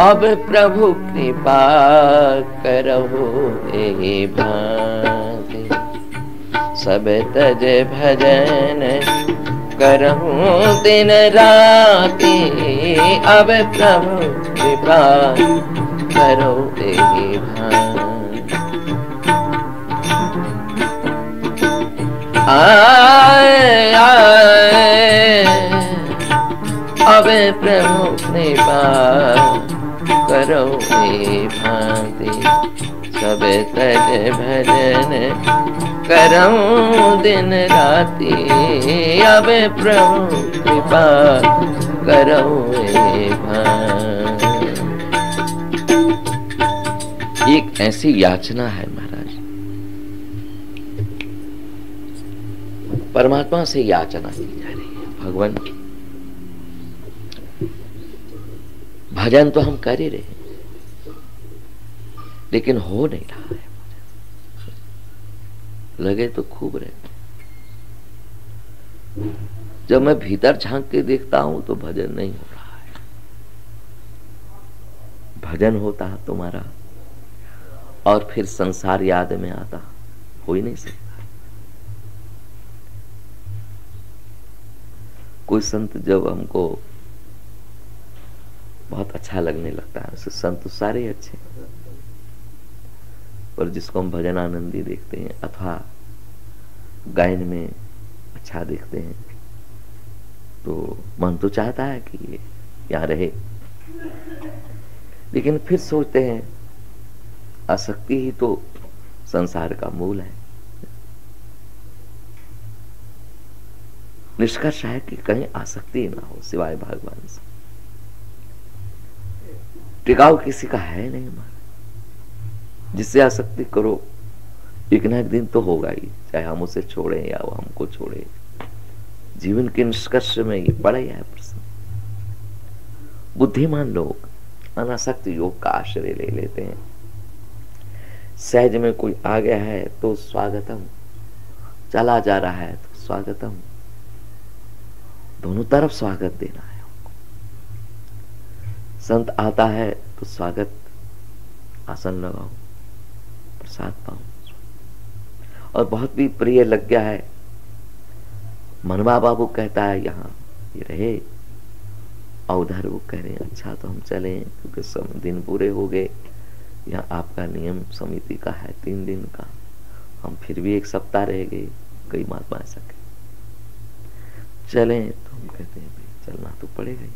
अब प्रभु कृपा करहु एहि भांति, सब तज भजन करहूं दिन राति। अब प्रभु कृपा करो एहि भांति, आए आए अब प्रभु कृपा करो एहि भांति, सब तज भजन करऊं दिन राति। अब प्रभु कृपा करऊं एहि भांति। एक ऐसी याचना है महाराज, परमात्मा से याचना की जा रही है, भगवान भजन तो हम कर ही रहे हैं, लेकिन हो नहीं रहा है। लगे तो खूब रहे, जब मैं भीतर झांक के देखता हूं तो भजन नहीं हो रहा है। भजन होता तुम्हारा और फिर संसार याद में आता, हो ही नहीं सकता। कोई संत जब हमको बहुत अच्छा लगने लगता है, उसे संत सारे अच्छे, पर जिसको हम भजन आनंदी देखते हैं अथवा गायन में अच्छा देखते हैं, तो मन तो चाहता है कि ये यहाँ रहे, लेकिन फिर सोचते हैं आसक्ति ही तो संसार का मूल है। निष्कर्ष है कि कहीं आसक्ति ना हो सिवाय भगवान से। टिकाव किसी का है नहीं हमारा, जिससे आसक्ति करो एक ना एक दिन तो होगा ही, चाहे हम उसे छोड़े या वो हमको छोड़े। जीवन के निष्कर्ष में ये बड़ा ही है प्रश्न। बुद्धिमान लोग अनासक्त योग का आश्रय ले लेते हैं। सहज में कोई आ गया है तो स्वागतम, चला जा रहा है तो स्वागतम, दोनों तरफ स्वागत देना है हमको। संत आता है तो स्वागत, आसन लगाओ, प्रसाद पाओ। और बहुत भी प्रिय लग गया है, मनवा बाबू कहता है यहाँ ये रहे, और उधर वो कह रहे हैं अच्छा तो हम चले, क्योंकि दिन पूरे हो गए, यहाँ आपका नियम समिति का है 3 दिन का, हम फिर भी 1 सप्ताह रह गए, कई महात्मा ऐसा कहे चले, तो हम कहते हैं भाई चलना तो पड़ेगा ही,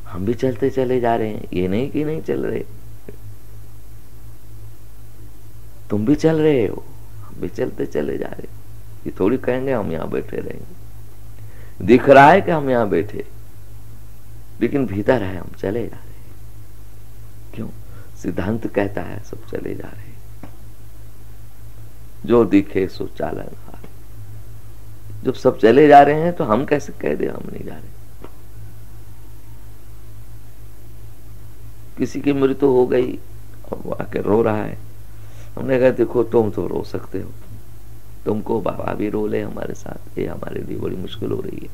हम भी चलते चले जा रहे हैं, ये नहीं कि नहीं चल रहे, तुम भी चल रहे हो, हम भी चलते चले जा रहे। ये थोड़ी कहेंगे हम यहाँ बैठे रहेंगे, दिख रहा है कि हम यहाँ बैठे, लेकिन भीतर है हम चले जा रहे हैं। क्यों? सिद्धांत कहता है सब चले जा रहे हैं, जो दिखे सो चालन हार। जब सब चले जा रहे हैं तो हम कैसे कह दे हम नहीं जा रहे। किसी की मृत्यु हो गई और वो आके रो रहा है, हमने कहा देखो तुम तो रो सकते हो, तुमको बाबा भी रो ले हमारे साथ, ये हमारे लिए बड़ी मुश्किल हो रही है।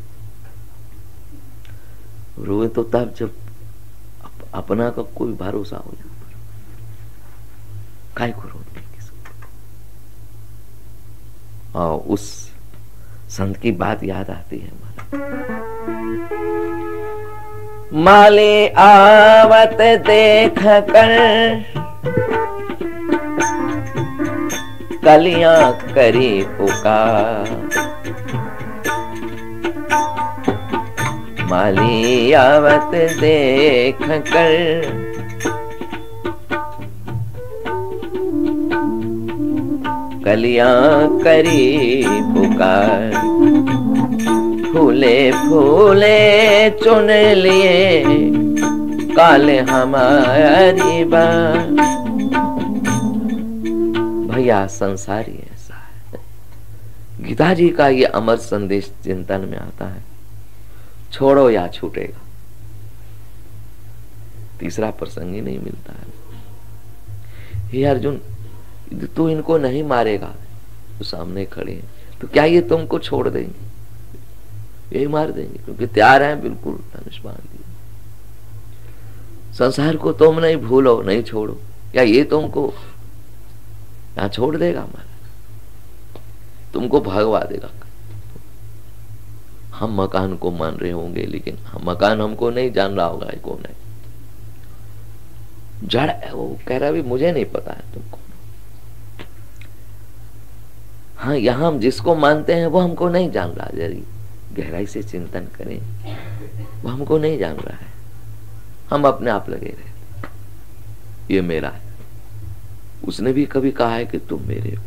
रोए तो तब जब अपना का कोई भरोसा हो जाए, काय को रो सकते। और उस संत की बात याद आती है हमारा, माले आवत देख कर कलियां करी पुकार, माली आवत देख कर कलियां करी पुकार, फूले फूले चुन लिए काले हमारी बात। भैया संसार ही ऐसा है। गीता जी का ये अमर संदेश चिंतन में आता है, छोड़ो या छूटेगा, तीसरा प्रसंग ही नहीं मिलता है। हे अर्जुन, तू इनको नहीं मारेगा, तो सामने खड़े हैं, तो क्या ये तुमको छोड़ देंगे? यही मार देंगे, क्योंकि तैयार हैं बिल्कुल धनुष बांध दिए। संसार को तुम नहीं भूलो, नहीं छोड़ो, या ये तुमको यहां छोड़ देगा, हमारा तुमको भगवा देगा। हम मकान को मान रहे होंगे, लेकिन मकान हमको नहीं जान रहा होगा कौन है। जड़ वो कह रहा भी मुझे नहीं पता है तुमको। हाँ, यहां हम जिसको मानते हैं वो हमको नहीं जान रहा, जरी गहराई से चिंतन करें, वो हमको नहीं जान रहा है। हम अपने आप लगे रहे, ये मेरा है। उसने भी कभी कहा है कि तुम मेरे हो,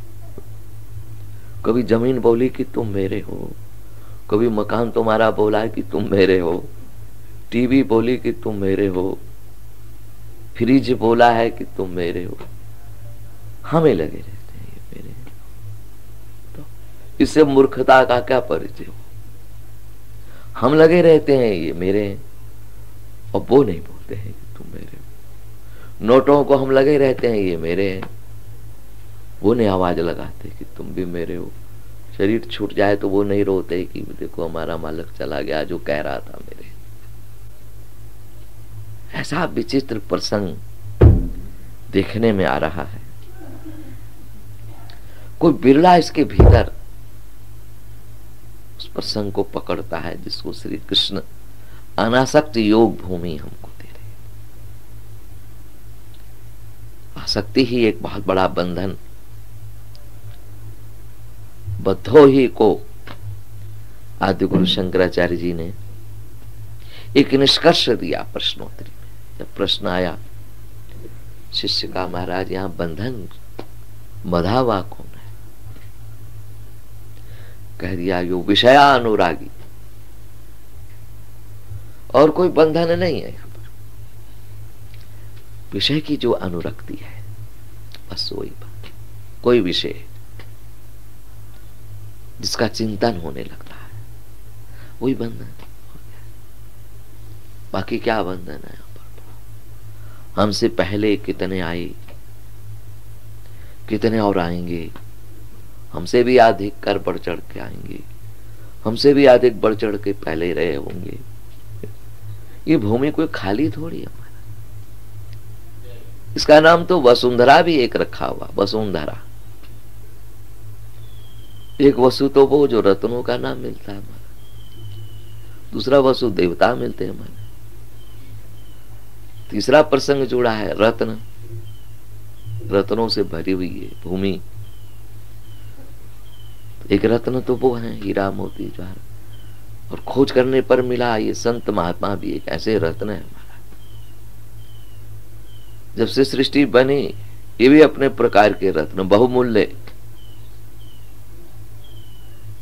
कभी जमीन बोली कि तुम मेरे हो, कभी मकान तुम्हारा बोला है कि तुम मेरे हो, टीवी बोली कि तुम मेरे हो, फ्रिज बोला है कि तुम मेरे हो। हमें लगे रहते हैं ये मेरे, तो इससे मूर्खता का क्या परिचय हो। हम लगे रहते हैं ये मेरे हैं, और वो नहीं बोलते हैं कि तुम मेरे हो। नोटों को हम लगे रहते हैं ये मेरे हैं, वो नहीं आवाज लगाते कि तुम भी मेरे हो। शरीर छूट जाए तो वो नहीं रोते कि देखो हमारा मालिक चला गया जो कह रहा था मेरे। ऐसा विचित्र प्रसंग देखने में आ रहा है। कोई बिरला इसके भीतर उस प्रसंग को पकड़ता है जिसको श्री कृष्ण अनासक्त योग भूमि हमको दे रहे। आसक्ति ही एक बहुत बड़ा बंधन। बद्धो ही को आदि गुरु शंकराचार्य जी ने एक निष्कर्ष दिया प्रश्नोत्तरी में। जब प्रश्न आया शिष्य का, महाराज यहां बंधन बंधा हुआ कौन है? कह दिया यो विषयानुरागी, और कोई बंधन नहीं है यहां पर। विषय की जो अनुरक्ति है बस वही बात। कोई विषय जिसका चिंतन होने लगता है वही बंधन। बाकी क्या बंधन है यहां पर? हमसे पहले कितने आए, कितने और आएंगे, हमसे भी अधिक कर बढ़ चढ़ के आएंगे, हमसे भी अधिक बढ़ चढ़ के पहले रहे होंगे। ये भूमि कोई खाली थोड़ी है हमारा। इसका नाम तो वसुंधरा भी एक रखा हुआ, वसुंधरा। एक वसु तो वो जो रत्नों का नाम मिलता है हमारा, दूसरा वसु देवता मिलते हैं हमारे, तीसरा प्रसंग जुड़ा है रत्न, रत्नों से भरी हुई है भूमि। एक रत्न तो वो है हीरा मोती जवाहर, और खोज करने पर मिला ये संत महात्मा भी एक ऐसे रत्न है हमारा। जब से सृष्टि बनी ये भी अपने प्रकार के रत्न, बहुमूल्य।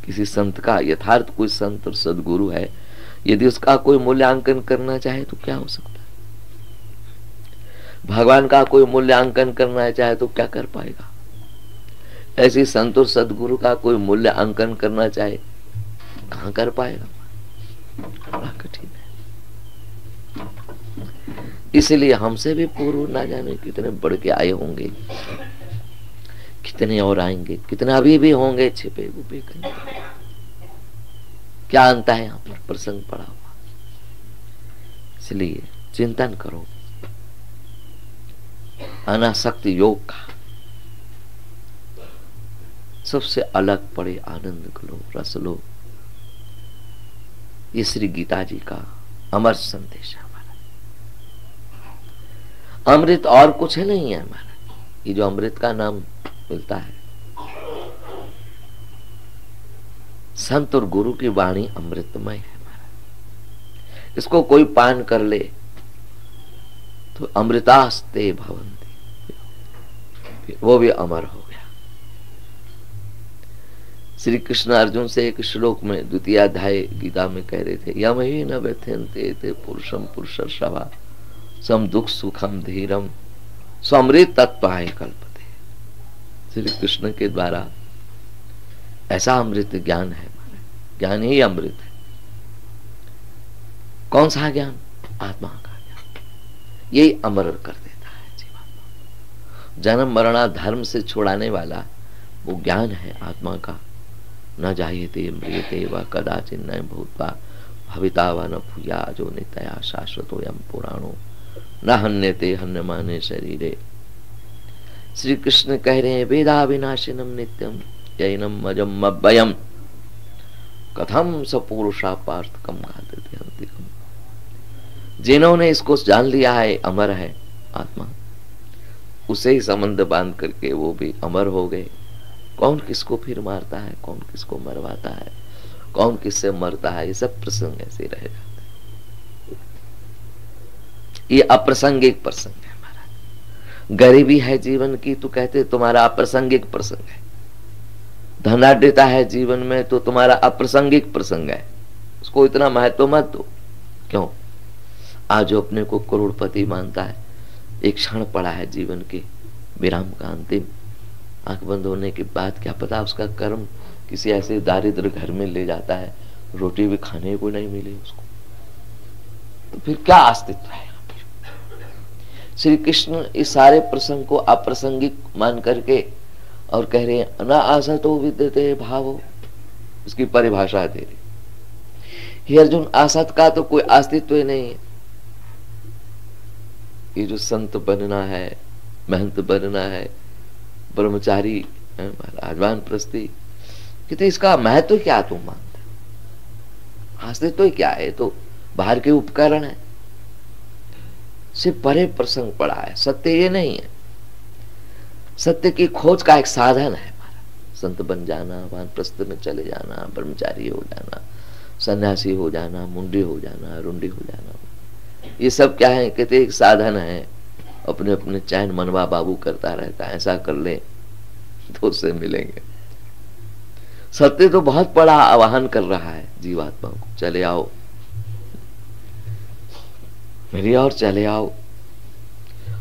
किसी संत का, यथार्थ कोई संत और सदगुरु है, यदि उसका कोई मूल्यांकन करना चाहे तो क्या हो सकता है? भगवान का कोई मूल्यांकन करना चाहे तो क्या कर पाएगा? ऐसी संत और सदगुरु का कोई मूल्यांकन करना चाहे कहां कर पाएगा? बड़ा कठिन है। इसलिए हमसे भी पूर्व ना जाने कितने बढ़ के आए होंगे, कितने और आएंगे, कितने अभी भी होंगे छिपे गुपे कहीं। क्या अंत है यहां पर प्रसंग पड़ा हुआ। इसलिए चिंतन करो अनासक्त योग का। सबसे अलग पड़े आनंद लो, रस लो। ये श्री गीता जी का अमर संदेश है हमारा। अमृत और कुछ नहीं है हमारा। ये जो अमृत का नाम मिलता है, संत और गुरु की वाणी अमृतमय है हमारा। इसको कोई पान कर ले तो अमृतास्ते भवन्ति, वो भी अमर हो गया। श्री कृष्ण अर्जुन से एक श्लोक में द्वितीय अध्याय गीता में कह रहे थे, यम ही न व्यथयन्ते ते पुरुषम पुरुषर्षभा सम दुख सुखम धीरम स्वमृत तत्पाय कल्पते। श्री कृष्ण के द्वारा ऐसा अमृत ज्ञान है, ज्ञान ही अमृत है। कौन सा ज्ञान? आत्मा का ज्ञान। यही अमर कर देता है जीवात्मा। जन्म मरणा धर्म से छुड़ाने वाला वो ज्ञान है आत्मा का। न जायते म्रियते व कदाचिन न भूत्वा भविता व न भूया जो नित्या शाश्वतोयम पुराणो न हन्यते हन्यमाने शरीरे। श्री कृष्ण कह रहे हैं वेदा विनाशिनम नित्यम यैनम अजम अव्ययम कथम सपुरुषा पार्थ कम घातते अंतिकम। जिन्होंने इसको जान लिया है अमर है आत्मा, उसे ही संबंध बांध करके वो भी अमर हो गए। कौन किसको फिर मारता है, कौन किसको मरवाता है, कौन किससे मरता है, ये सब प्रसंग ऐसे रह जाते हैं। ये अप्रासंगिक प्रसंग है महाराज। गरीबी है जीवन की तो कहते तुम्हारा अप्रासंगिक प्रसंग है। धनाढ़ता है जीवन में तो तुम्हारा अप्रासंगिक प्रसंग है, उसको इतना महत्व मत दो। क्यों? आज जो अपने को करोड़पति मानता है, एक क्षण पड़ा है जीवन के विराम का, अंतिम आंख बंद होने के बाद क्या पता उसका कर्म किसी ऐसे दारिद्र घर में ले जाता है, रोटी भी खाने को नहीं मिले उसको, तो फिर क्या अस्तित्व है? श्री कृष्ण इस सारे प्रसंग को अप्रासंगिक मान करके और कह रहे हैं ना आसतो विद्यते भावो, इसकी परिभाषा दे रहे। हे अर्जुन, आसत का तो कोई अस्तित्व ही नहीं है। ये जो संत बनना है, महंत बनना है, ब्रह्मचारी राजवान प्रस्ती, कितने इसका महत्व क्या तुम मानते हो? अस्तित्व क्या है? तो बाहर के उपकरण है, सिर्फ परे प्रसंग पड़ा है। सत्य ये नहीं है। सत्य की खोज का एक साधन है हमारा। संत बन जाना, वानप्रस्थ में चले जाना, ब्रह्मचारी हो जाना, सन्यासी हो जाना, मुंडी हो जाना, रुंडी हो जाना, ये सब क्या है? कहते एक साधन है। अपने अपने चैन मनवा बाबू करता रहता है, ऐसा कर ले तो उससे मिलेंगे। सत्य तो बहुत बड़ा आवाहन कर रहा है जीवात्मा को, चले आओ मेरी और चले आओ।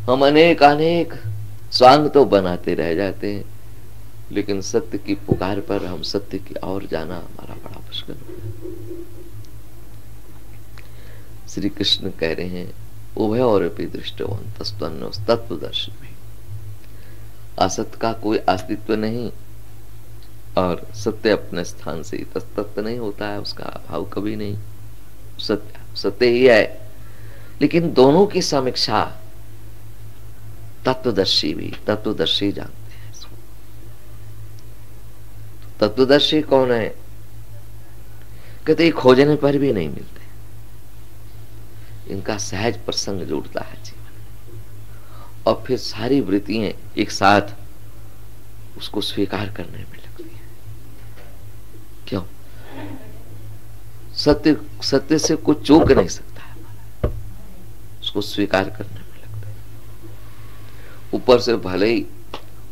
हम अनेक अनेक स्वांग तो बनाते रह जाते हैं, लेकिन सत्य की पुकार पर हम सत्य की ओर जाना हमारा बड़ा मुश्किल हो गया। श्री कृष्ण कह रहे हैं उभय और दृष्टवंतस्तन्नो तत्वदर्शी में। असत का कोई अस्तित्व नहीं और सत्य अपने स्थान से तत्व नहीं होता है, उसका अभाव कभी नहीं। सत्य सत्य ही है, लेकिन दोनों की समीक्षा तत्वदर्शी भी तत्वदर्शी जानते हैं। तत्वदर्शी कौन है? कहते खोजने पर भी नहीं मिलते, इनका सहज प्रसंग जुड़ता है जीवन, और फिर सारी वृत्तियां एक साथ उसको स्वीकार करने में लगती हैं। क्यों? सत्य सत्य से कुछ चूक नहीं सकता है, उसको स्वीकार करने में लगता है। ऊपर से भले ही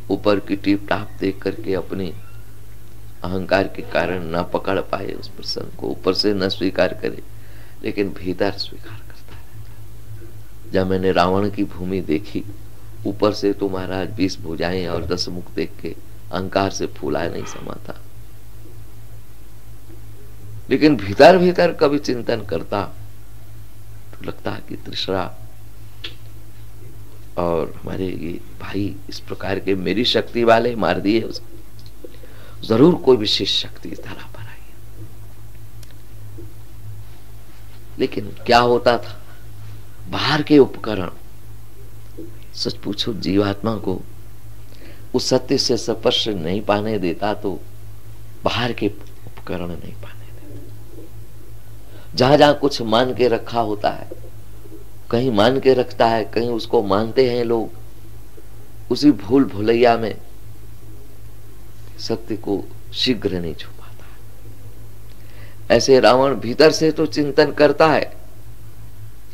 ऊपर की टीप टाप देख करके अपनी अहंकार के कारण ना पकड़ पाए उस प्रसंग को, ऊपर से न स्वीकार करे, लेकिन भीतर स्वीकार करता है। जब मैंने रावण की भूमि देखी, ऊपर से तो महाराज 20 भुजाएं और 10 मुख देख के अहंकार से फूला नहीं समाता, लेकिन भीतर भीतर कभी चिंतन करता तो लगता है कि तृष्णा और हमारे ये भाई इस प्रकार के मेरी शक्ति वाले मार दिए, उसको जरूर कोई विशेष शक्ति इस धरा पर आई है। लेकिन क्या होता था? बाहर के उपकरण, सच पूछो जीवात्मा को उस सत्य से स्पर्श नहीं पाने देता तो बाहर के उपकरण नहीं पाने देते। जहां जहां कुछ मान के रखा होता है, कहीं मान के रखता है, कहीं उसको मानते हैं लोग, उसी भूल भुलैया में सत्य को शीघ्र नहीं छुपाता। ऐसे रावण भीतर से तो चिंतन करता है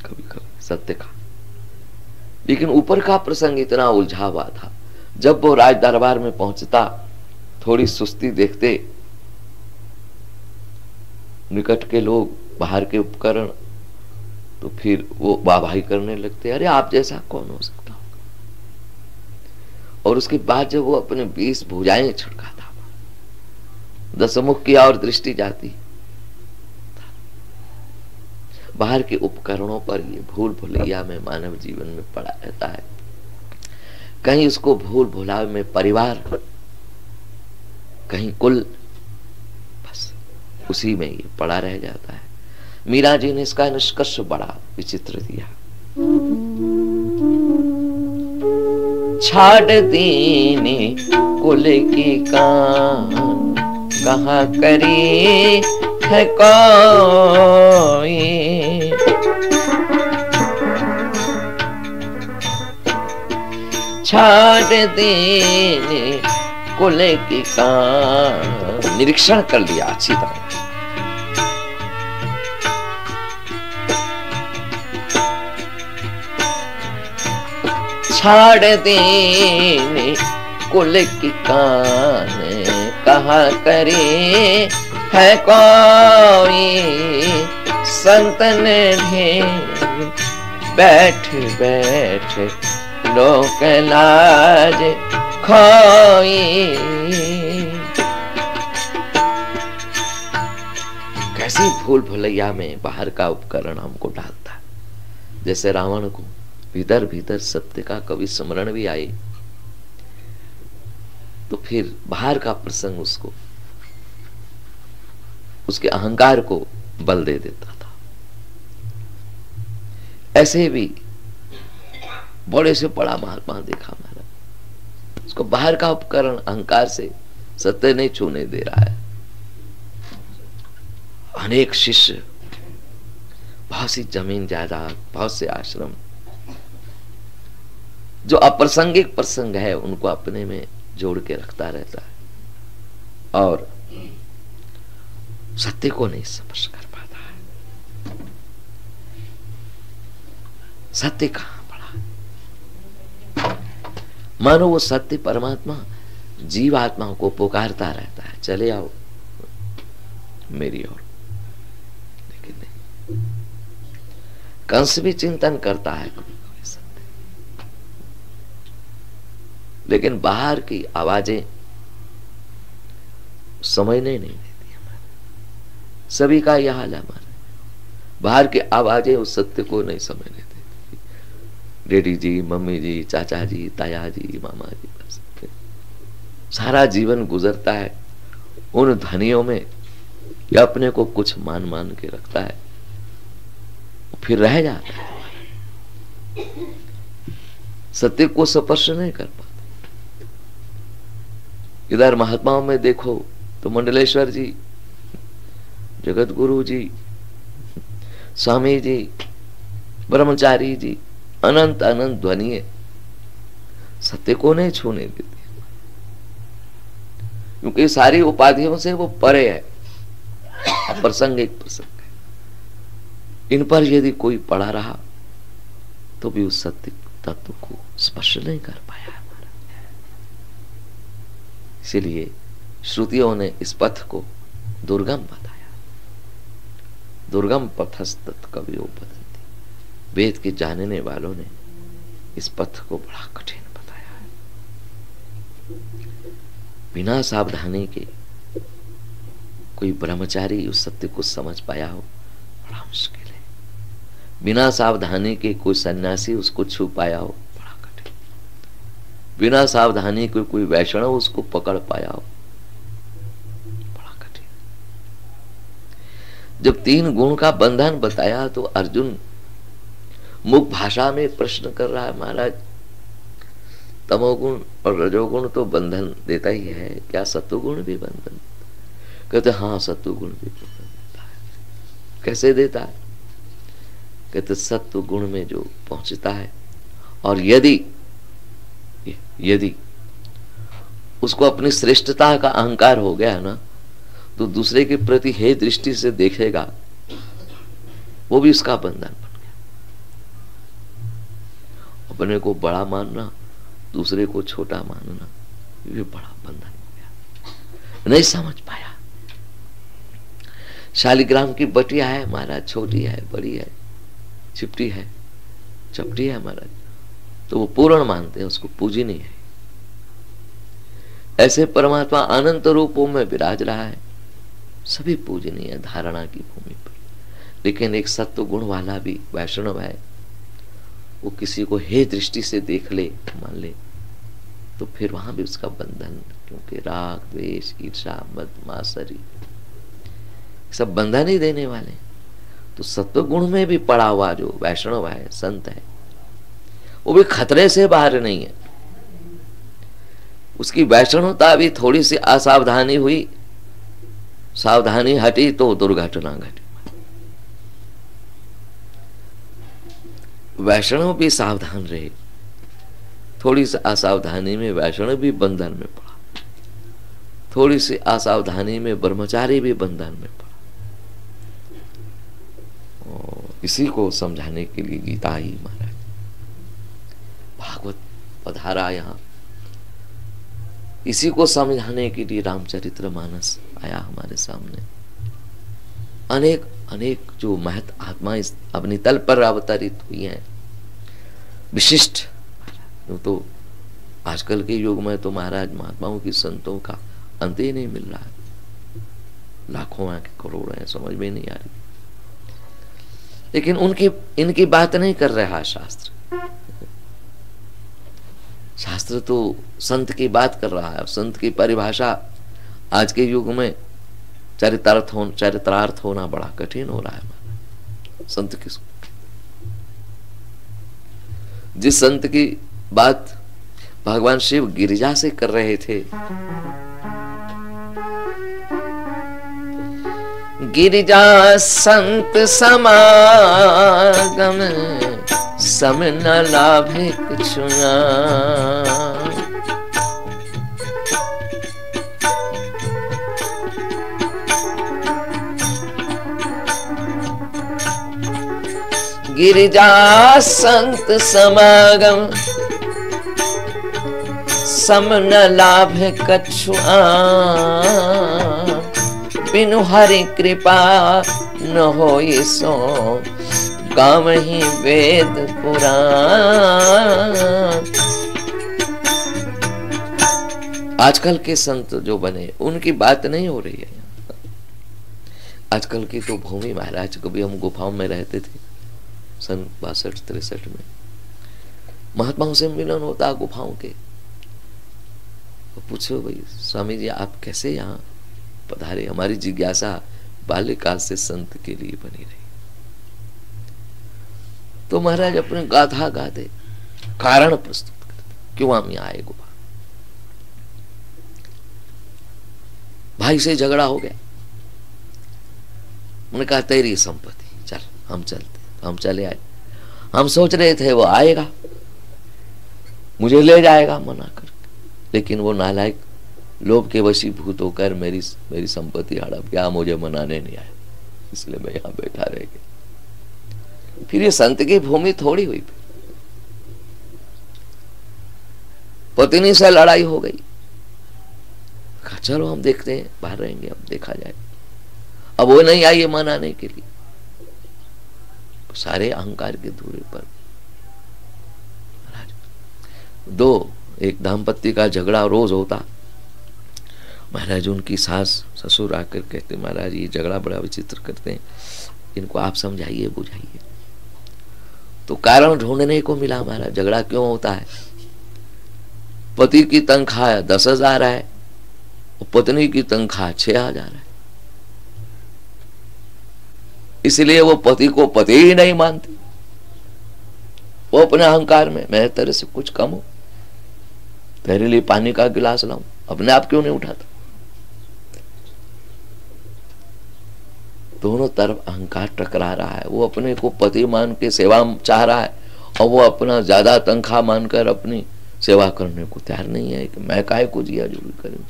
कभी कभी सत्य का, लेकिन ऊपर का प्रसंग इतना उलझा हुआ था। जब वो राज दरबार में पहुंचता, थोड़ी सुस्ती देखते निकट के लोग, बाहर के उपकरण, तो फिर वो वाहवाही करने लगते, अरे आप जैसा कौन हो सकता होगा। और उसके बाद जब वो अपने 20 भुजाएं छिड़काता, 10 मुख की और दृष्टि जाती, बाहर के उपकरणों पर ये भूल भुलैया में मानव जीवन में पड़ा रहता है। कहीं उसको भूल भुलाव में परिवार, कहीं कुल, बस उसी में ये पड़ा रह जाता है। मीरा जी ने इसका निष्कर्ष बड़ा विचित्र दिया। छाड़ दीने कुल की कान, कहाँ करी है कोई। छाड़ दीने कुल की कान, निरीक्षण कर लिया अच्छी तरह। छाड़ देने कुल की कान, कहाँ करे है कोई। संतन ढेर बैठ बैठ लोक लाज खोई। कैसी भूल भुलैया में बाहर का उपकरण हमको डालता है। जैसे रावण को भीतर भीतर सत्य का कभी स्मरण भी आए तो फिर बाहर का प्रसंग उसको, उसके अहंकार को बल दे देता था। ऐसे भी बड़े से बड़ा महात्मा देखा मैंने, उसको बाहर का उपकरण अहंकार से सत्य नहीं छूने दे रहा है। अनेक शिष्य, बहुत सी जमीन जायदाद, बहुत से आश्रम, जो अप्रासंगिक प्रसंग है उनको अपने में जोड़ के रखता रहता है और सत्य को नहीं स्पर्श कर पाता है। सत्य कहां पड़ा? मानो वो सत्य परमात्मा जीव आत्माओं को पुकारता रहता है, चले आओ मेरी ओर। लेकिन नहीं, कंस भी चिंतन करता है लेकिन बाहर की आवाजें समझने नहीं देती हमारे। सभी का यह हाल है हमारे, बाहर की आवाजें उस सत्य को नहीं समझने देती। डैडी जी, मम्मी जी, चाचा जी, ताया जी, मामा जी, बस सारा जीवन गुजरता है उन धनियों में, या अपने को कुछ मान मान के रखता है, फिर रह जाता है, सत्य को स्पर्श नहीं कर पाता। इधर महात्माओं में देखो तो मंडलेश्वर जी, जगत गुरु जी, स्वामी जी, ब्रह्मचारी जी, अनंत अनंत ध्वनि सत्य को नहीं छूने देती, क्योंकि सारी उपाधियों से वो परे है, प्रसंग एक प्रसंग है। इन पर यदि कोई पड़ा रहा तो भी उस सत्य तत्व को स्पर्श नहीं कर पाया हमारा। इसीलिए श्रुतियों ने इस पथ को दुर्गम बताया। दुर्गम पथस्तत् कवियो बदन्ति, वेद के जानने वालों ने इस पथ को बड़ा कठिन बताया है। बिना सावधानी के कोई ब्रह्मचारी उस सत्य को समझ पाया हो, बड़ा मुश्किल है। बिना सावधानी के कोई सन्यासी उसको छू पाया हो, बड़ा कठिन। बिना सावधानी के कोई वैष्णव उसको पकड़ पाया हो, बड़ा कठिन। जब 3 गुण का बंधन बताया तो अर्जुन मुख भाषा में प्रश्न कर रहा है, महाराज तमोगुण और रजोगुण तो बंधन देता ही है, क्या सत्वगुण भी बंधन? कहते हाँ, सत्वगुण भी बंधन देता है। कैसे देता है? कहते सत्व गुण में जो पहुंचता है और यदि उसको अपनी श्रेष्ठता का अहंकार हो गया ना, तो दूसरे के प्रति हे दृष्टि से देखेगा, वो भी उसका बंधन बन गया। अपने को बड़ा मानना, दूसरे को छोटा मानना, ये भी बड़ा बंधन हो गया। नहीं समझ पाया। शालिग्राम की बटिया है महाराज, छोटी है, बड़ी है, चिपटी है, चपटी है महाराज, तो वो पूर्ण मानते हैं, उसको पूजी नहीं है। ऐसे परमात्मा अनंत रूपों में विराज रहा है, सभी पूजनीय है धारणा की भूमि पर। लेकिन एक सत्व गुण वाला भी वैष्णव है, वो किसी को हे दृष्टि से देख ले, मान ले, तो फिर वहां भी उसका बंधन, क्योंकि राग, द्वेष, ईर्षा, मद, मात्सर्य सब बंधन ही देने वाले। तो सत्व गुण में भी पड़ा हुआ जो वैष्णव है, संत है, वो भी खतरे से बाहर नहीं है। उसकी वैष्णवता भी थोड़ी सी असावधानी हुई, सावधानी हटी तो दुर्घटना घटी। वैष्णव भी सावधान रहे, थोड़ी सी असावधानी में वैष्णव भी बंधन में पड़ा, थोड़ी सी असावधानी में ब्रह्मचारी भी बंधन में पड़ा। इसी को समझाने के लिए गीता ही महाराज भागवत पधारा यहाँ, इसी को समझाने के लिए रामचरितमानस आया हमारे सामने। अनेक अनेक जो महत आत्मा इस अपनी तल पर अवतरित हुई हैं, विशिष्ट। तो आजकल के युग में तो महाराज महात्माओं की संतों का अंत ही नहीं मिल रहा है, लाखों हैं कि करोड़ हैं, समझ में नहीं आ रही। लेकिन इनकी बात नहीं कर रहा शास्त्र। शास्त्र तो संत की बात कर रहा है। संत की परिभाषा आज के युग में चरित्रार्थ होना बड़ा कठिन हो रहा है। संत किसको, जिस संत की बात भगवान शिव गिरिजा से कर रहे थे, गिरिजा संत समागम सम न लाभे कुछुआ, गिरिजा संत समागम सम न लाभे कछुआ, बिनु हरि कृपा न होई सो गावहि वेद पुराण। आजकल के संत जो बने उनकी बात नहीं हो रही है। आजकल की तो भूमि महाराज, कभी हम गुफाओं में रहते थे सन 62-63 में, महात्माओं से मिलन होता गुफाओं के। तो पूछो भाई स्वामी जी आप कैसे यहाँ पधारे? हमारी जिज्ञासा बाल्यकाल से संत के लिए बनी रही। तो महाराज अपने गाथा गाते, कारण प्रस्तुत करते क्यों हम यहाँ आए गुफा। भाई से झगड़ा हो गया, उन्होंने कहा तेरी संपत्ति, चल हम चलते। हम चले आए। हम सोच रहे थे वो आएगा मुझे ले जाएगा मना करके, लेकिन वो नालायक लोभ के वशीभूत होकर मेरी संपत्ति हड़प गया, मुझे मनाने नहीं आया, इसलिए मैं यहाँ बैठा रह गया। फिर ये संत की भूमि थोड़ी हुई, पत्नी से लड़ाई हो गई। चलो हम देखते हैं, बाहर रहेंगे, अब देखा जाए। अब वो नहीं आई मनाने के लिए, सारे अहंकार के धुरे पर एक दाम्पत्य का झगड़ा रोज होता। महाराज उनकी सास ससुर आकर कहते महाराज ये झगड़ा बड़ा विचित्र करते हैं, इनको आप समझाइए बुझाइए। तो कारण ढूंढने को मिला महाराज झगड़ा क्यों होता है। पति की तनख्वाह 10,000 है और पत्नी की तनख्वाह 6,000 है, इसलिए वो पति को पति ही नहीं मानती। वो अपने अहंकार में मैं तेरे से कुछ कम हूं, तेरे लिए पानी का गिलास लाऊं, अपने आप क्यों नहीं उठाता। दोनों तरफ अहंकार टकरा रहा है। वो अपने को पति मान के सेवा चाह रहा है और वो अपना ज्यादा तनख्वाह मानकर अपनी सेवा करने को तैयार नहीं है कि मैं काहे को जिया जरूर करूं।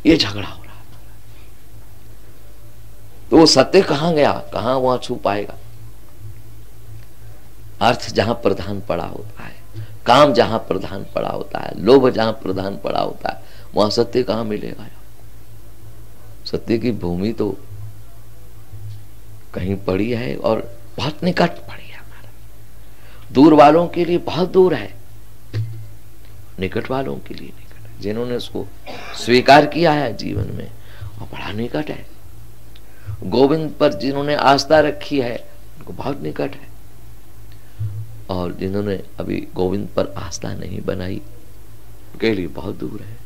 ये झगड़ा हो रहा है। तो वो सत्य कहां गया, कहां वहां छुप पाएगा। अर्थ जहां प्रधान पड़ा होता है, काम जहां प्रधान पड़ा होता है, लोभ जहां प्रधान पड़ा होता है, वहां सत्य कहां मिलेगा। सत्य की भूमि तो कहीं पड़ी है और बहुत निकट पड़ी है। हमारा दूर वालों के लिए बहुत दूर है, निकट वालों के लिए निकट है। जिन्होंने उसको स्वीकार किया है जीवन में वो बड़ा निकट है। गोविंद पर जिन्होंने आस्था रखी है उनको बहुत निकट है, और जिन्होंने अभी गोविंद पर आस्था नहीं बनाई उनके लिए बहुत दूर है।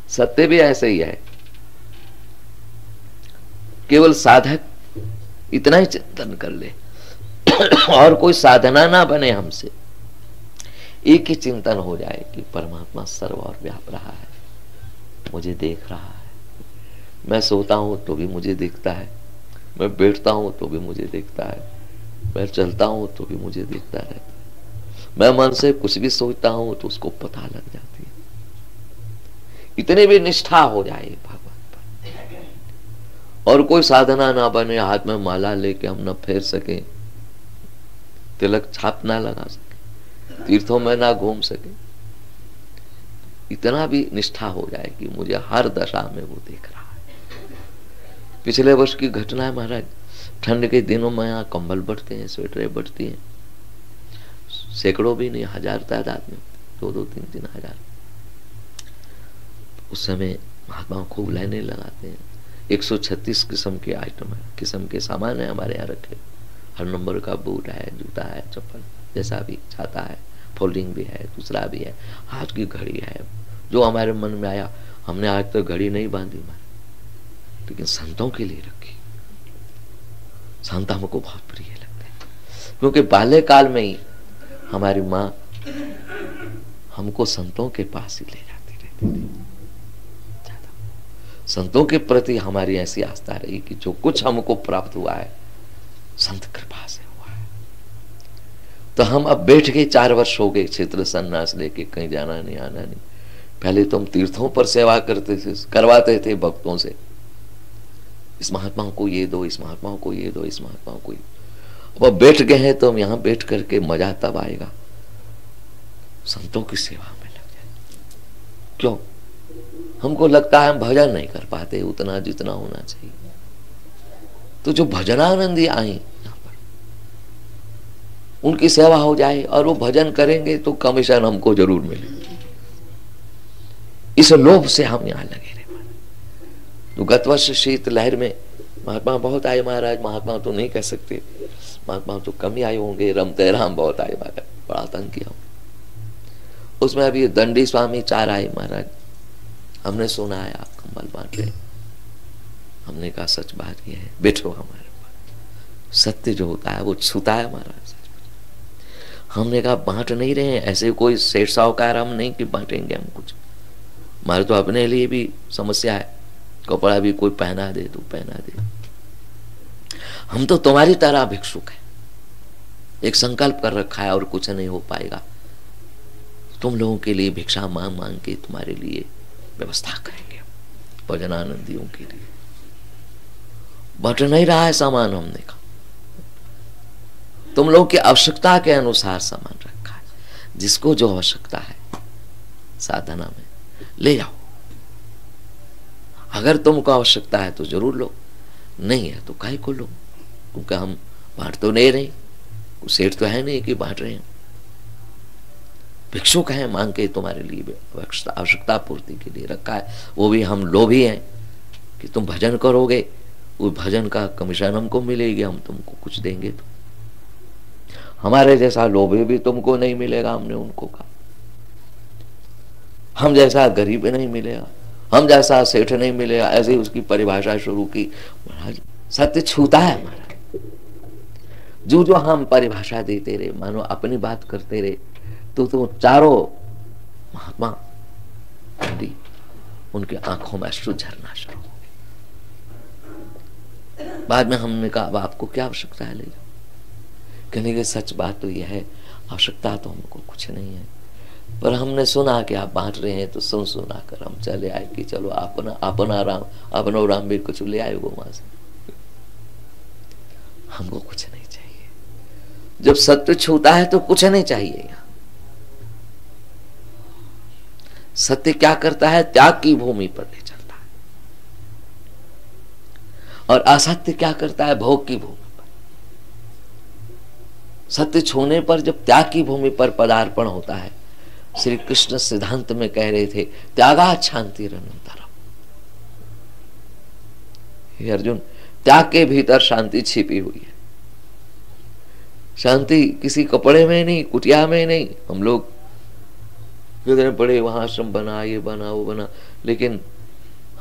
सत्य भी ऐसे ही है। केवल साधक इतना ही चिंतन कर ले और कोई साधना ना बने हमसे, एक ही चिंतन हो जाए कि परमात्मा सर्व और व्याप रहा है, मुझे देख रहा है। मैं सोता हूं तो भी मुझे देखता है, मैं बैठता हूं तो भी मुझे देखता है, मैं चलता हूं तो भी मुझे देखता रहता है। मैं मन से कुछ भी सोचता हूं तो उसको पता लग जाती है। इतनी भी निष्ठा हो जाए भगवान पर, और कोई साधना ना बने, हाथ में माला लेके हम न फेर सके, तिलक छाप ना लगा सके, तीर्थों में ना घूम सके, इतना भी निष्ठा हो जाए कि मुझे हर दशा में वो देख रहा है। पिछले वर्ष की घटना है महाराज, ठंड के दिनों में यहाँ कंबल बढ़ते हैं, स्वेटरें बढ़ती हैं, सैकड़ों भी नहीं, हजार तादाद में, 2-2, 3-3 हजार। उस समय महात्मा खूब लाइनें लगाते हैं। 136 किस्म के आइटम है, किस्म के सामान है हमारे यहाँ रखे। हर नंबर का बूट है, जूता है, चप्पल जैसा भी चाहता है, फोल्डिंग भी है, दूसरा भी है, हाथ की घड़ी है। जो हमारे मन में आया, हमने आज तक घड़ी नहीं बांधी लेकिन संतों के लिए रखी। संत हमको बहुत प्रिय लगते हैं, क्योंकि बाल्यकाल में ही हमारी माँ हमको संतों के पास ही ले जाती रहती थी। संतों के प्रति हमारी ऐसी आस्था रही कि जो कुछ हमको प्राप्त हुआ है संत कृपा से हुआ है। तो हम अब बैठ के 4 वर्ष हो गए क्षेत्र संन्यास लेके, कहीं जाना नहीं, आना नहीं। पहले तो हम तीर्थों पर सेवा करते थे, करवाते थे भक्तों से, इस महात्मा को ये दो, इस महात्मा को ये दो, इस महात्मा को ये। अब बैठ गए हैं तो हम यहाँ बैठ करके मजा तब आएगा संतों की सेवा में लग जाए। क्यों? हमको लगता है हम भजन नहीं कर पाते उतना जितना होना चाहिए। तो जो भजनानंदी आई यहाँ पर, उनकी सेवा हो जाए और वो भजन करेंगे तो कमीशन हमको जरूर मिलेगी। इस लोभ से हम यहाँ लगे रहे। तो गत वर्ष शीत लहर में महात्मा बहुत आए महाराज, महात्मा तो नहीं कह सकते, महात्मा तो कम ही आए होंगे, रमते राम बहुत आए महाराज, बड़ा तंग किया। उसमें अभी दंडी स्वामी 4 आए महाराज। हमने सुना है आप कंबल बांट रहे, हमने कहा सच बात ये है, बैठो हमारे पास। सत्य जो होता है वो छूता है महाराज। हमने कहा बांट नहीं रहे हैं, ऐसे कोई सेठ साहूकार हम नहीं कि बांटेंगे हम कुछ। हमारे तो अपने लिए भी समस्या है, कपड़ा भी कोई पहना दे तो पहना दे। हम तो तुम्हारी तरह भिक्षुक है, एक संकल्प कर रखा है और कुछ नहीं हो पाएगा, तुम लोगों के लिए भिक्षा मांग मांग के तुम्हारे लिए व्यवस्था करेंगे भजनानंदियों के लिए। बट नहीं रहा है सामान, हमने कहा तुम लोगों की आवश्यकता के अनुसार सामान रखा है, जिसको जो आवश्यकता है साधना में ले जाओ। अगर तुमको आवश्यकता है तो जरूर लो, नहीं है तो काहे को लो, क्योंकि हम बांट तो नहीं रहे, सेठ तो है नहीं कि बांट रहे हैं। भिक्षुक है, मांग के तुम्हारे लिए आवश्यकता पूर्ति के लिए रखा है। वो भी हम लोभी हैं कि तुम भजन करोगे, उस भजन का कमीशन हमको मिलेगी, हम तुमको कुछ देंगे। तो हमारे जैसा लोभी भी तुमको नहीं मिलेगा, हमने उनको कहा। हम जैसा गरीब नहीं मिलेगा, हम जैसा सेठ नहीं मिलेगा, ऐसे ही उसकी परिभाषा शुरू की। महाराज सत्य छूता है महाराज। जो जो हम परिभाषा देते रहे, मानो अपनी बात करते रहे, तो चारों महात्मा उनके आंखों में अश्रु झरना शुरू हो गए। बाद में हमने कहा अब आपको क्या आवश्यकता है, ले जाओ। कहने के सच बात तो यह है, आवश्यकता तो हमको कुछ नहीं है, पर हमने सुना कि आप बांट रहे हैं, तो सुना कर हम चले आए कि चलो अपना राम भी कुछ ले आए वो वहां से। हमको कुछ नहीं चाहिए। जब सत्य छूता है तो कुछ नहीं चाहिए। यहाँ सत्य क्या करता है, त्याग की भूमि पर ले चलता है, और असत्य क्या करता है, भोग की भूमि पर। सत्य छूने पर जब त्याग की भूमि पर पदार्पण होता है, श्री कृष्ण सिद्धांत में कह रहे थे त्यागा शांति अनंतरम। हे अर्जुन, त्याग के भीतर शांति छिपी हुई है। शांति किसी कपड़े में नहीं, कुटिया में नहीं। हम लोग पड़े वहां आश्रम बना, ये बना, वो बना, लेकिन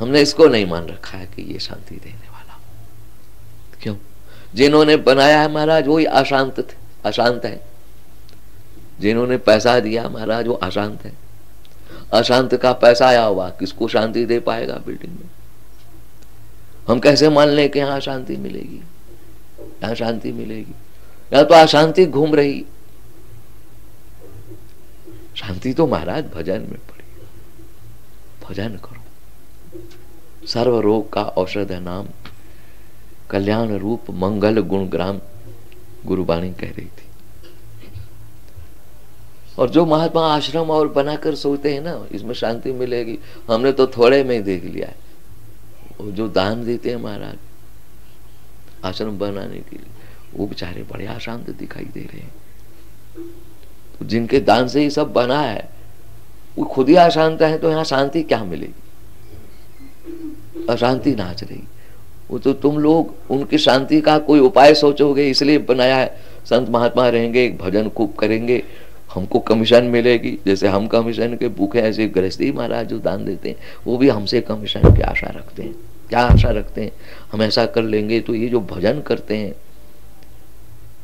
हमने इसको नहीं मान रखा है कि ये शांति देने वाला। क्यों? जिन्होंने बनाया है महाराज वही अशांत थे, अशांत है। जिन्होंने पैसा दिया महाराज वो अशांत है। अशांत का पैसा आया हुआ किसको शांति दे पाएगा बिल्डिंग में? हम कैसे मान लें कि यहाँ शांति मिलेगी? यहाँ शांति मिलेगी, यहाँ तो अशांति घूम रही। शांति तो महाराज भजन में पड़ी। भजन करो। सर्व रोग का औषध है नाम, कल्याण रूप मंगल गुण ग्राम, गुरुबाणी कह रही थी। और जो महात्मा आश्रम और बनाकर सोचते हैं ना इसमें शांति मिलेगी, हमने तो थोड़े में ही देख लिया है। वो जो दान देते हैं महाराज आश्रम बनाने के लिए, वो बेचारे बड़े अशांत दिखाई दे रहे हैं। तो जिनके दान से ही सब बना है वो खुद ही अशांत है, तो यहाँ शांति क्या मिलेगी? अशांति नाच रही। वो तो तुम लोग उनकी शांति का कोई उपाय सोचोगे इसलिए बनाया है। संत महात्मा रहेंगे, भजन खूब करेंगे, हमको कमीशन मिलेगी। जैसे हम कमीशन के भूखे, ऐसे गृहस्थी महाराज जो दान देते हैं वो भी हमसे कमीशन की आशा रखते हैं। क्या आशा रखते हैं? हम ऐसा कर लेंगे तो ये जो भजन करते हैं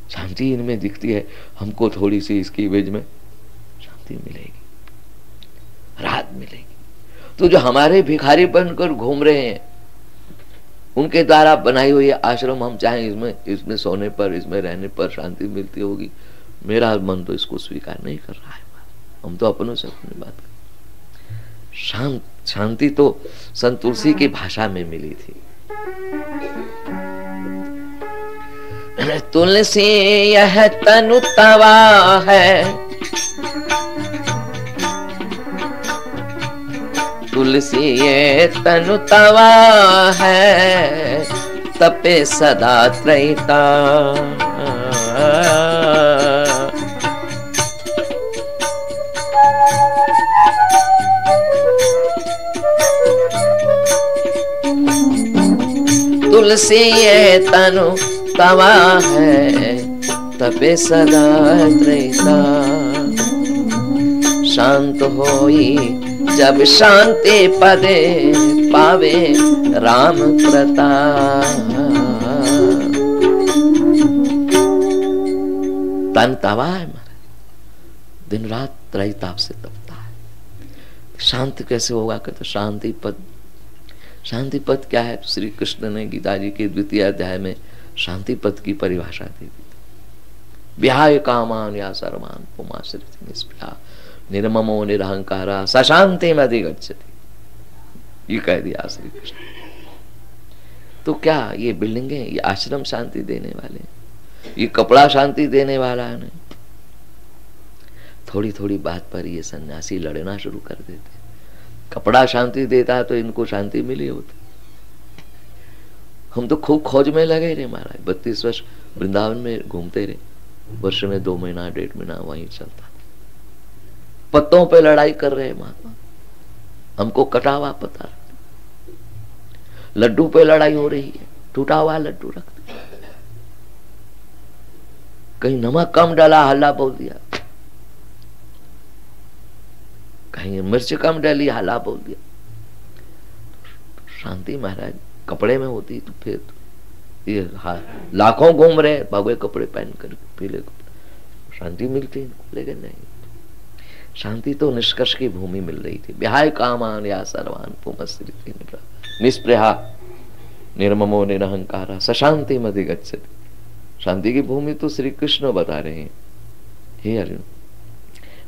शांति इनमें दिखती है, हमको थोड़ी सी इसकी वेज में शांति मिलेगी, राहत मिलेगी। तो जो हमारे भिखारी बनकर घूम रहे हैं उनके द्वारा बनाई हुई आश्रम, हम चाहें इसमें सोने पर, इसमें रहने पर शांति मिलती होगी, मेरा मन तो इसको स्वीकार नहीं कर रहा है। हम तो अपनों से अपनी बात कर। शांति तो संत तुलसी की भाषा में मिली थी। तुलसी यह तनु तवा है, तुलसी ये तनु तवा है, तपे सदा त्रैता। तुलसी ये तनु तवा है, तपे सदा त्रैता। शांत होई जब शांति पदे, पावे राम प्रताप। तन तवा है हमारा, दिन रात त्रैताप से तपता है। शांत कैसे होगा? कहते शांति पद। शांति पद क्या है? श्री कृष्ण ने गीता जी के 2वें अध्याय में शांति पद की परिभाषा दी थी। विहाय कामान या सर्वान पुमाश्रित निष्प्रिया, निर्ममो निरहंकारा, सशांतिम अधिगच्छति। ये कह दिया श्री कृष्ण। तो क्या ये बिल्डिंगें, ये आश्रम शांति देने वाले, ये कपड़ा शांति देने वाला है? नहीं। थोड़ी थोड़ी बात पर ये सन्यासी लड़ना शुरू कर देते। कपड़ा शांति देता तो इनको शांति मिली होती। हम तो खूब खोज में लगे रहे महाराज। 32 वर्ष वृंदावन में घूमते रहे, वर्ष में 2 महीना 1.5 महीना वहीं चलता। पत्तों पे लड़ाई कर रहे महात्मा, हमको कटा हुआ पता। लड्डू पे लड़ाई हो रही है, टूटा हुआ लड्डू रखते। कहीं नमक कम डाला, हल्ला बोल दिया। कहीं मिर्च कम डाली, हल्ला बोल दिया। शांति महाराज कपड़े में होती तो फिर तो ये लाखों घूम रहे भगवे कपड़े पहन कर, पीले कपड़े, शांति मिलती इनको, लेकिन नहीं। शांति तो निष्कर्ष की भूमि मिल रही थी। विहाय कामान या सर्वान पुमस्रिति निष्प्रहा, निर्ममो निरहंकारा, सशांति मधिगच्छति। शांति की भूमि तो श्री कृष्ण बता रहे हैं। हे अर्जुन,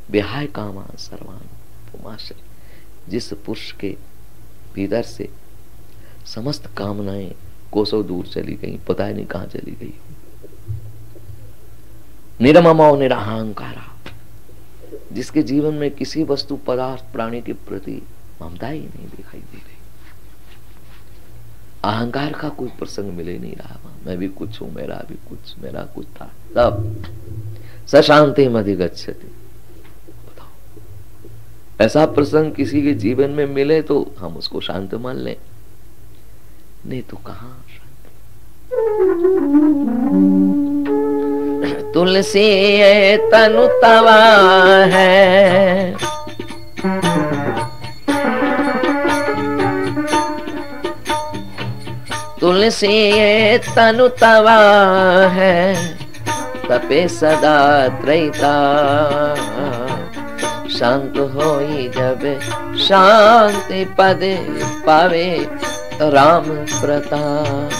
विहाय कामान सर्वान पुमाश्रित, जिस पुरुष के भीतर से समस्त कामनाएं कोसों दूर चली गई, पता ही नहीं कहां चली गई। निर्ममो निरहंकारा, जिसके जीवन में किसी वस्तु पदार्थ प्राणी के प्रति ममता ही नहीं दिखाई दे रही। अहंकार का कोई प्रसंग मिले नहीं रहा। मैं भी कुछ हूं, मेरा भी कुछ, मेरा कुछ था, तब सशांति अधिगच्छति। बताओ, ऐसा प्रसंग किसी के जीवन में मिले तो हम उसको शांत मान लें, नहीं तो कहां शांति। तुलसी तनु तवा है, तुलसी तनु तवा है, तपे सदा त्रैता, शांत होई जब शांति पद पावे राम प्रताप,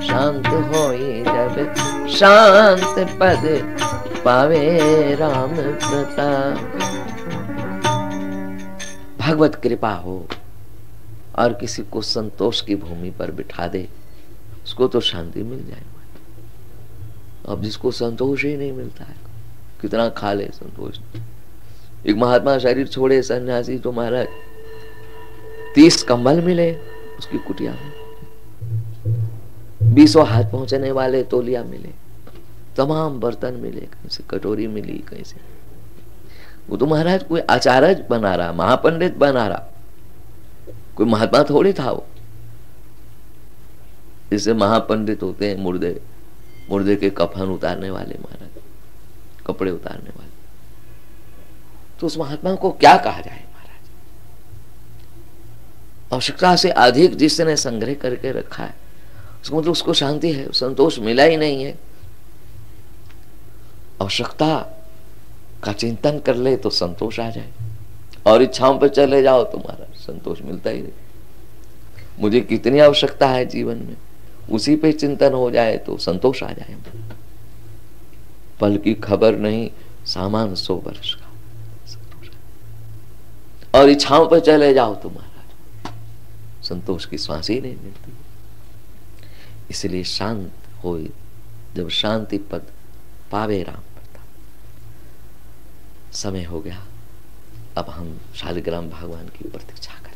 शांत होई जब शांत पद पावे राम प्रताप। भगवत कृपा हो और किसी को संतोष की भूमि पर बिठा दे, उसको तो शांति मिल जाए। अब जिसको संतोष ही नहीं मिलता है, कितना खा ले संतोष। एक महात्मा शरीर छोड़े सन्यासी तो महाराज 30 कंबल मिले उसकी कुटिया में, 20 हाथ पहुंचने वाले तौलिया मिले, तमाम बर्तन मिले, कहीं से कटोरी मिली, कहीं से। वो तो महाराज कोई आचार्य बना रहा, महापंडित बना रहा, कोई महात्मा थोड़ी था वो। जैसे महापंडित होते हैं मुर्दे के कफन उतारने वाले महाराज, कपड़े उतारने वाले, तो उस महात्मा को क्या कहा जाए महाराज। आवश्यकता से अधिक जिसने संग्रह करके रखा है उसको मतलब उसको शांति है, संतोष मिला ही नहीं है। आवश्यकता का चिंतन कर ले तो संतोष आ जाए, और इच्छाओं पे चले जाओ तो महाराज संतोष मिलता ही नहीं। मुझे कितनी आवश्यकता है जीवन में, उसी पे चिंतन हो जाए तो संतोष आ जाए। पल की खबर नहीं सामान 100 वर्ष का, और इच्छाओं पर चले जाओ तो महाराज संतोष की सांस ही नहीं मिलती। इसलिए शांत हो जब शांति पद पावे राम प्रताप। समय हो गया, अब हम शालिग्राम भगवान की प्रतीक्षा करें।